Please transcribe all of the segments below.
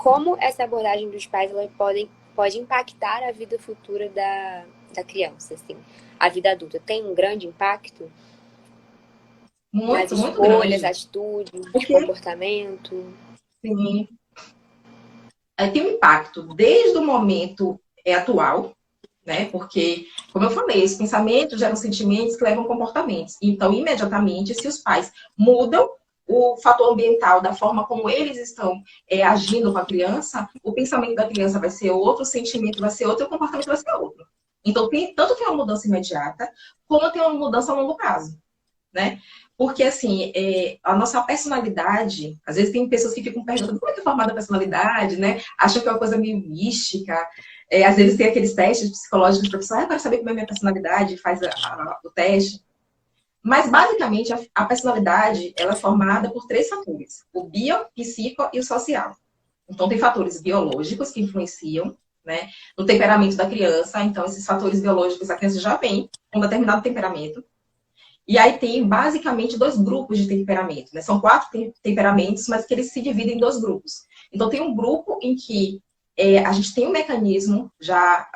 como essa abordagem dos pais ela pode impactar a vida futura da criança, assim. A vida adulta tem um grande impacto nas Muito, muito escolhas, grande. atitudes, Porque, comportamento. sim, tem um impacto desde o momento atual, né? Porque, como eu falei, os pensamentos geram sentimentos que levam comportamentos. Então, imediatamente, se os pais mudam o fator ambiental da forma como eles estão agindo com a criança, o pensamento da criança vai ser outro, o sentimento vai ser outro e o comportamento vai ser outro. Então, tanto tem uma mudança imediata, como tem uma mudança a longo prazo, né? Porque, assim, a nossa personalidade, às vezes tem pessoas que ficam perguntando como é que é formada a personalidade, né? Acham que é uma coisa meio mística. Às vezes tem aqueles testes psicológicos para a pessoa, eu quero saber como é a minha personalidade, faz o teste. Mas, basicamente, a personalidade, ela é formada por três fatores. O bio, psico e o social. Então, tem fatores biológicos que influenciam, né? No temperamento da criança. Então, esses fatores biológicos, a criança já vem com um determinado temperamento. E aí tem basicamente dois grupos de temperamento, né? São quatro temperamentos, mas que eles se dividem em dois grupos. Então tem um grupo em que a gente tem um mecanismo já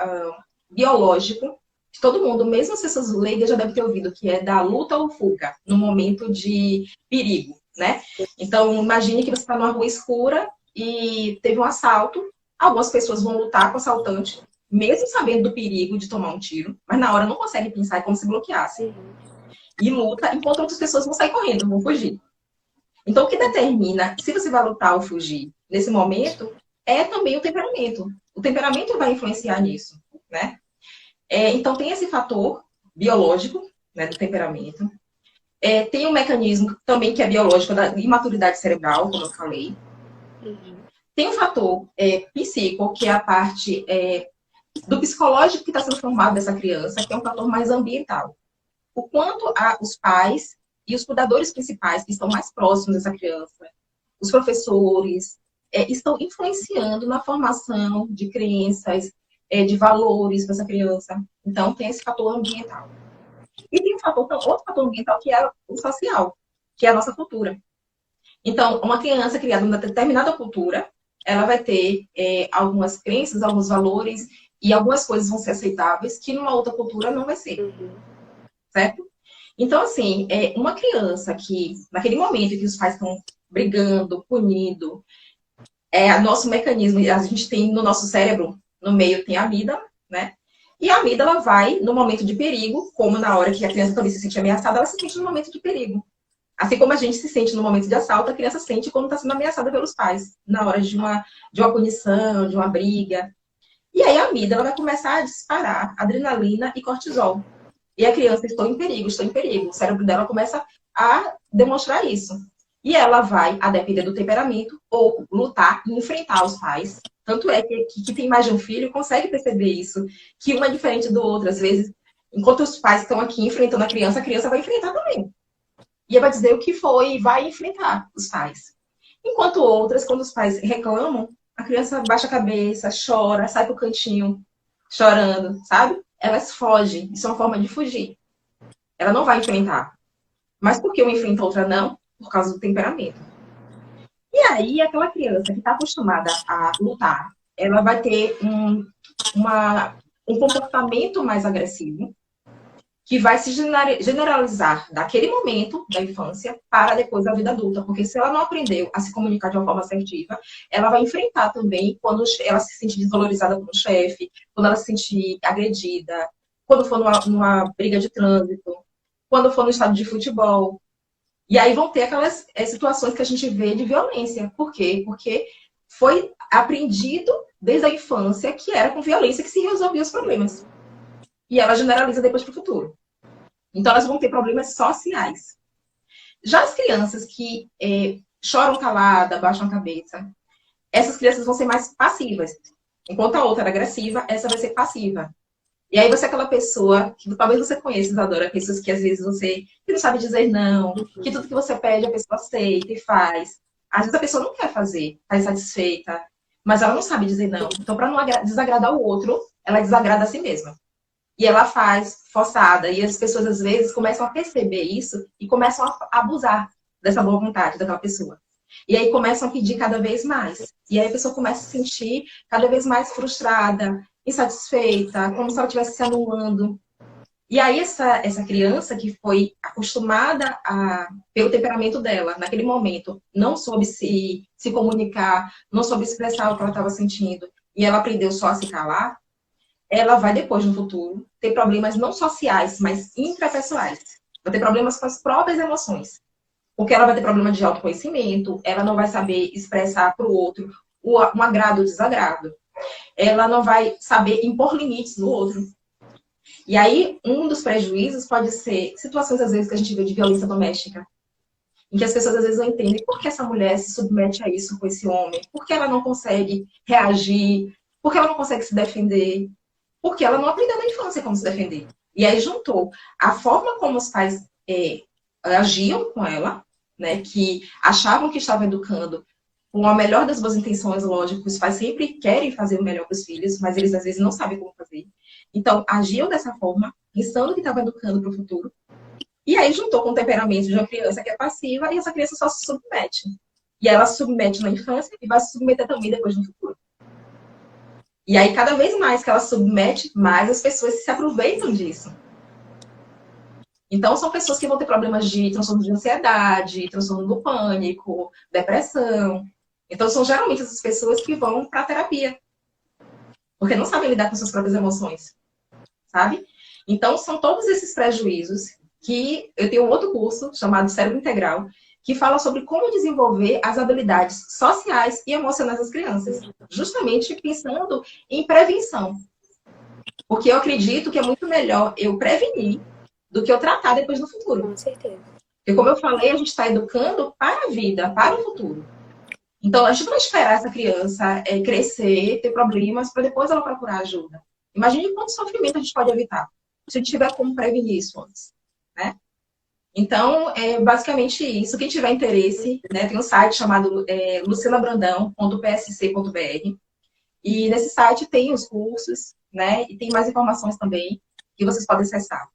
biológico, que todo mundo, mesmo as pessoas leigas, já deve ter ouvido, que é da luta ou fuga, no momento de perigo, né? Então imagine que você está numa rua escura e teve um assalto, algumas pessoas vão lutar com o assaltante, mesmo sabendo do perigo de tomar um tiro, mas na hora não conseguem pensar, é como se bloqueasse e luta, enquanto outras pessoas vão sair correndo, vão fugir. Então, o que determina se você vai lutar ou fugir nesse momento é também o temperamento. O temperamento vai influenciar nisso, né? Então, tem esse fator biológico, né, do temperamento. Tem um mecanismo também que é biológico da imaturidade cerebral, como eu falei. Tem um fator psíquico, que é a parte do psicológico que está sendo formado dessa criança, que é um fator mais ambiental. O quanto os pais e os cuidadores principais, que estão mais próximos dessa criança, os professores, estão influenciando na formação de crenças, de valores para essa criança. Então, tem esse fator ambiental. E tem outro fator ambiental, que é o social, que é a nossa cultura. Então, uma criança criada numa determinada cultura, ela vai ter algumas crenças, alguns valores, e algumas coisas vão ser aceitáveis que numa outra cultura não vai ser, certo? Então, assim, uma criança que, naquele momento que os pais estão brigando, punindo, nosso mecanismo, a gente tem no nosso cérebro, no meio tem a amígdala, né? E a amígdala vai, no momento de perigo, como na hora que a criança também se sente ameaçada, ela se sente no momento de perigo. Assim como a gente se sente no momento de assalto, a criança sente quando está sendo ameaçada pelos pais, na hora de uma punição, de uma briga. E aí a amígdala vai começar a disparar adrenalina e cortisol. E a criança, estou em perigo, estou em perigo. O cérebro dela começa a demonstrar isso. E ela vai, a depender do temperamento, ou lutar e enfrentar os pais. Tanto é que tem mais de um filho consegue perceber isso, que um é diferente do outro. Às vezes, enquanto os pais estão aqui enfrentando a criança vai enfrentar também. E ela vai dizer o que foi e vai enfrentar os pais. Enquanto outras, quando os pais reclamam, a criança baixa a cabeça, chora, sai pro cantinho, chorando, sabe? Elas fogem. Isso é uma forma de fugir. Ela não vai enfrentar. Mas por que uma enfrenta a outra não? Por causa do temperamento. E aí, aquela criança que está acostumada a lutar, ela vai ter um comportamento mais agressivo, que vai se generalizar daquele momento da infância para depois da vida adulta. Porque se ela não aprendeu a se comunicar de uma forma assertiva, ela vai enfrentar também quando ela se sente desvalorizada por um chefe, quando ela se sentir agredida, quando for numa briga de trânsito, quando for no estádio de futebol. E aí vão ter aquelas situações que a gente vê de violência. Por quê? Porque foi aprendido desde a infância que era com violência que se resolvia os problemas. E ela generaliza depois para o futuro. Então, elas vão ter problemas sociais. Já as crianças que choram calada, baixam a cabeça, essas crianças vão ser mais passivas. Enquanto a outra era agressiva, essa vai ser passiva. E aí você é aquela pessoa que talvez você conheça, Isadora, pessoas que às vezes você que não sabe dizer não, que tudo que você pede a pessoa aceita e faz. Às vezes a pessoa não quer fazer, está insatisfeita, mas ela não sabe dizer não. Então, para não desagradar o outro, ela desagrada a si mesma. E ela faz forçada. E as pessoas, às vezes, começam a perceber isso e começam a abusar dessa boa vontade daquela pessoa. E aí começam a pedir cada vez mais. E aí a pessoa começa a se sentir cada vez mais frustrada, insatisfeita, como se ela estivesse se anulando. E aí essa criança que foi acostumada pelo temperamento dela, naquele momento, não soube se comunicar, não soube expressar o que ela estava sentindo, e ela aprendeu só a se calar, ela vai depois, no futuro, ter problemas não sociais, mas intrapessoais. Vai ter problemas com as próprias emoções. Porque ela vai ter problema de autoconhecimento, ela não vai saber expressar para o outro um agrado ou desagrado. Ela não vai saber impor limites no outro. E aí, um dos prejuízos pode ser situações, às vezes, que a gente vê de violência doméstica, em que as pessoas, às vezes, não entendem por que essa mulher se submete a isso com esse homem, por que ela não consegue reagir, por que ela não consegue se defender, porque ela não aprendeu na infância como se defender. E aí juntou a forma como os pais agiam com ela, né, que achavam que estavam educando com a melhor das boas intenções, lógico, os pais sempre querem fazer o melhor para os filhos, mas eles às vezes não sabem como fazer. Então, agiam dessa forma, pensando que estavam educando para o futuro, e aí juntou com o temperamento de uma criança que é passiva, e essa criança só se submete. E ela se submete na infância e vai se submeter também depois no futuro. E aí, cada vez mais que ela se submete, mais as pessoas se aproveitam disso. Então, são pessoas que vão ter problemas de transtorno de ansiedade, transtorno do pânico, depressão. Então, são geralmente essas pessoas que vão para a terapia. Porque não sabem lidar com suas próprias emoções. Sabe? Então, são todos esses prejuízos que eu tenho um outro curso chamado Cérebro Integral, que fala sobre como desenvolver as habilidades sociais e emocionais das crianças. Justamente pensando em prevenção. Porque eu acredito que é muito melhor eu prevenir do que eu tratar depois no futuro. Com certeza. Porque, como eu falei, a gente está educando para a vida, para o futuro. Então, a gente não vai esperar essa criança crescer, ter problemas, para depois ela procurar ajuda. Imagine quanto sofrimento a gente pode evitar, se a gente tiver como prevenir isso antes, né? Então, é basicamente isso. Quem tiver interesse, né, tem um site chamado lucianabrandão.psc.br. E nesse site tem os cursos, né? E tem mais informações também que vocês podem acessar.